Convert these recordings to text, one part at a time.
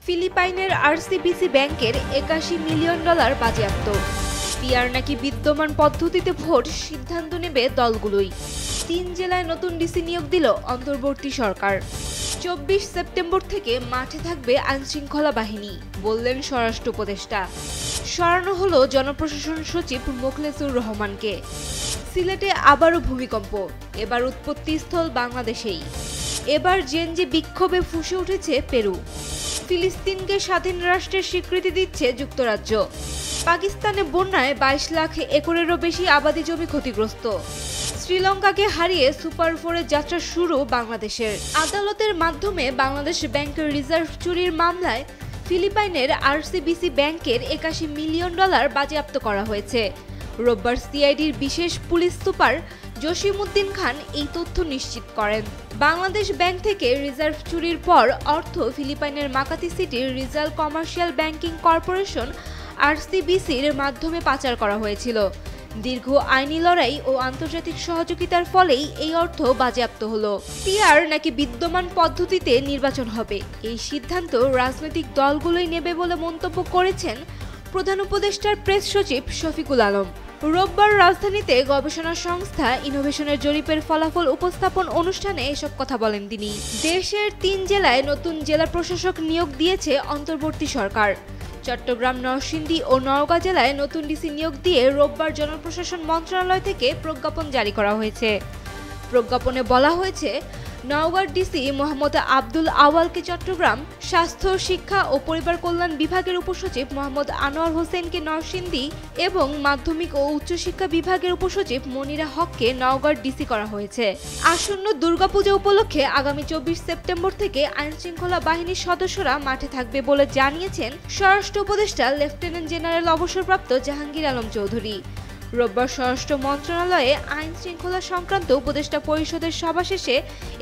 ফিলিপাইনের আরসিবিসি ব্যাংকের $৮১ মিলিয়ন বাজেয়াপ্ত। পিআর নাকি বিদ্যমান পদ্ধতিতে ভোট সিদ্ধান্ত নেবে দলগুলোই। ৩ জেলায় নতুন ডিসি নিয়োগ দিল অন্তর্বর্তী সরকার। ২৪ সেপ্টেম্বর থেকে মাঠে থাকবে আইনশৃঙ্খলা বাহিনী, বললেন স্বরাষ্ট্র উপদেষ্টা। সরানো হলো জনপ্রশাসন সচিব মোখলেছুর রহমানকে। সিলেটে আবারও ভূমিকম্প, এবার উৎপত্তিস্থল বাংলাদেশেই। এবার জেনজি বিক্ষোভে ফুঁসে উঠেছে পেরু। ফিলিস্তিনকে স্বাধীন রাষ্ট্রের স্বীকৃতি দিচ্ছে যুক্তরাজ্য। পাকিস্তানে বন্যায় ২২ লাখ একরেরও বেশি আবাদি জমি ক্ষতিগ্রস্ত। শ্রীলঙ্কাকে হারিয়ে সুপার 4-এর যাত্রা শুরু বাংলাদেশের। আদালতের মাধ্যমে বাংলাদেশ ব্যাংকের রিজার্ভ চুরির মামলায় ফিলিপাইনের আরসিবিসি ব্যাংকের $৮১ মিলিয়ন বাজেয়াপ্ত করা হয়েছে। রোববার সিআইডির বিশেষ পুলিশ সুপার জসিম-উদ্দিন খান এই তথ্য নিশ্চিত করেন। বাংলাদেশ ব্যাংক থেকে রিজার্ভ চুরির পর অর্থ ফিলিপাইনের মাকাতি সিটির রিজাল কমার্শিয়াল ব্যাংকিং কর্পোরেশন আরসিবিসির মাধ্যমে পাচার করা হয়েছিল। দীর্ঘ আইনি লড়াই ও আন্তর্জাতিক সহযোগিতার ফলেই এই অর্থ বাজেয়াপ্ত হলো। পিআর নাকি বিদ্যমান পদ্ধতিতে নির্বাচন হবে, এই সিদ্ধান্ত রাজনৈতিক দলগুলোই নেবে বলে মন্তব্য করেছেন প্রধান উপদেষ্টার প্রেস সচিব শফিকুল আলম। রোববার রাজধানীতে গবেষণা সংস্থা ইনোভেশনের জরিপের ফলাফল উপস্থাপন অনুষ্ঠানে এসব কথা বলেন তিনি। দেশের ৩ জেলায় নতুন জেলা প্রশাসক নিয়োগ দিয়েছে অন্তর্বর্তী সরকার। চট্টগ্রাম, নরসিংদী ও নওগাঁ জেলায় নতুন ডিসি নিয়োগ দিয়ে রোববার জনপ্রশাসন মন্ত্রণালয় থেকে প্রজ্ঞাপন জারি করা হয়েছে। প্রজ্ঞাপনে বলা হয়েছে, নওগাঁর ডিসি মোহাম্মদ আব্দুল আওয়ালকে চট্টগ্রাম, স্বাস্থ্য, শিক্ষা ও পরিবার কল্যাণ বিভাগের উপসচিব মোহাম্মদ আনোয়ার হোসেনকে নরসিংদী এবং মাধ্যমিক ও উচ্চশিক্ষা বিভাগের উপসচিব মনিরা হককে নওগাঁর ডিসি করা হয়েছে। আসন্ন দুর্গাপূজা উপলক্ষে আগামী ২৪ সেপ্টেম্বর থেকে আইনশৃঙ্খলা বাহিনীর সদস্যরা মাঠে থাকবে বলে জানিয়েছেন স্বরাষ্ট্র উপদেষ্টা লেফটেন্যান্ট জেনারেল অবসরপ্রাপ্ত জাহাঙ্গীর আলম চৌধুরী। রোববার স্বরাষ্ট্র মন্ত্রণালয়ে আইন শৃঙ্খলা সংক্রান্ত উপদেষ্টা পরিষদের সভা শেষে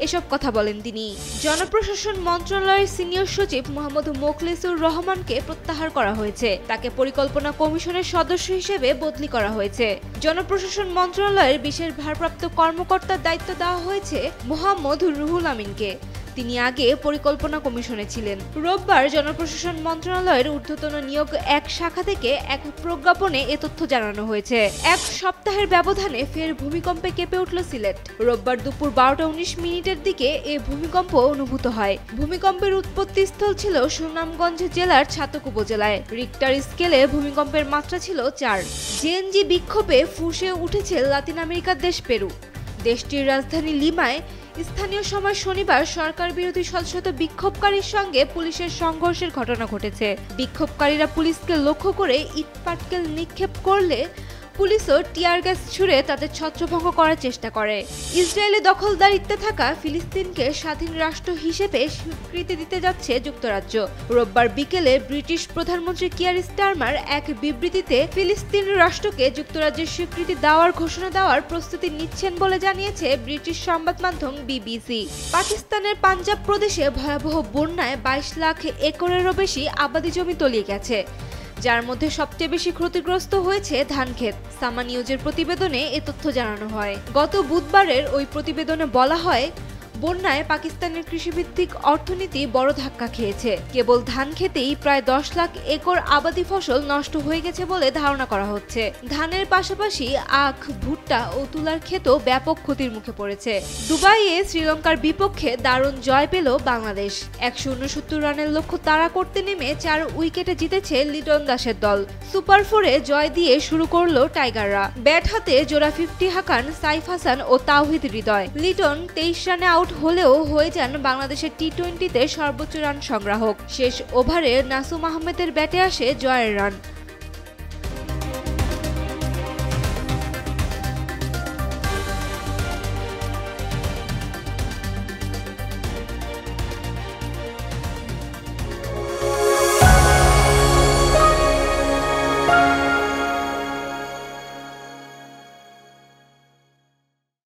এসব কথা বলেন তিনি। জনপ্রশাসন মন্ত্রণালয়ের সিনিয়র সচিব মোহাম্মদ মোখলেছুর রহমানকে প্রত্যাহার করা হয়েছে। তাকে পরিকল্পনা কমিশনের সদস্য হিসেবে বদলি করা হয়েছে। জনপ্রশাসন মন্ত্রণালয়ের বিশেষ ভারপ্রাপ্ত কর্মকর্তার দায়িত্ব দেওয়া হয়েছে মোহাম্মদ রুহুল আমিনকে। তিনি আগে পরিকল্পনা কমিশনে ছিলেন। রোববার জনপ্রশাসন মন্ত্রণালয়ের ঊর্ধ্বতন নিয়োগ এক শাখা থেকে এক প্রজ্ঞাপনে এ তথ্য জানানো হয়েছে। এক সপ্তাহের ব্যবধানে ফের ভূমিকম্পে কেঁপে উঠল সিলেট। রোববার দুপুর ১২টা ১৯ দিকে এ ভূমিকম্প অনুভূত হয়। ভূমিকম্পের উৎপত্তিস্থল ছিল সুনামগঞ্জ জেলার ছাতক উপজেলায়। রিক্টার স্কেলে ভূমিকম্পের মাত্রা ছিল ৪। জেএনজি বিক্ষোভে ফুঁসে উঠেছে লাতিন আমেরিকার দেশ পেরু। দেশটির রাজধানী লিমায় স্থানীয় সময় শনিবার সরকার বিরোধী শত বিক্ষোভকারীর সঙ্গে পুলিশের সংঘর্ষের ঘটনা ঘটেছে। বিক্ষোভকারীরা পুলিশকে লক্ষ্য করে ইট পাটকেল নিক্ষেপ করলে পুলিশও টিয়ার গ্যাস ছুড়ে তাদের ছত্রভঙ্গ করার চেষ্টা করে। ইসরায়েলি দখলদারিত্বে থাকা ফিলিস্তিনকে স্বাধীন রাষ্ট্র হিসেবে স্বীকৃতি দিতে যাচ্ছে যুক্তরাজ্য। রোববার বিকেলে ব্রিটিশ প্রধানমন্ত্রী কিয়ার স্টারমার এক বিবৃতিতে ফিলিস্তিন রাষ্ট্রকে যুক্তরাজ্যের স্বীকৃতি দেওয়ার ঘোষণা দেওয়ার প্রস্তুতি নিচ্ছেন বলে জানিয়েছে ব্রিটিশ সংবাদ মাধ্যম বিবিসি। পাকিস্তানের পাঞ্জাব প্রদেশে ভয়াবহ বন্যায় ২২ লাখ একরেরও বেশি আবাদি জমি তলিয়ে গেছে, যার মধ্যে সবচেয়ে বেশি ক্ষতিগ্রস্ত হয়েছে ধানক্ষেত। সামা নিউজের প্রতিবেদনে এ তথ্য জানানো হয়। গত বুধবারের ওই প্রতিবেদনে বলা হয়, বন্যায় পাকিস্তানের কৃষিভিত্তিক অর্থনীতি বড় ধাক্কা খেয়েছে। কেবল ধান খেতেই প্রায় ১০ লাখ একর আবাদি ফসল নষ্ট হয়ে গেছে বলে ধারণা করা হচ্ছে। ধানের পাশাপাশি আখ, ভুট্টা ও তুলার ক্ষেতও ব্যাপক ক্ষতির মুখে পড়েছে। দুবাইয়ে শ্রীলঙ্কার বিপক্ষে দারুণ জয় পেল বাংলাদেশ। ১৬৯ রানের লক্ষ্য তাড়া করতে নেমে ৪ উইকেটে জিতেছে লিটন দাসের দল। সুপার 4-এ জয় দিয়ে শুরু করলো টাইগাররা। ব্যাট হাতে জোড়া 50 হাঁকান সাইফ হাসান ও তাওহিদ হৃদয়। লিটন 23 রানে আউট হলেও হয়ে যান বাংলাদেশের টি-20তে সর্বোচ্চ রান সংগ্রাহক। শেষ ওভারে নাসুম আহমেদের ব্যাটে আসে জয়ের রান।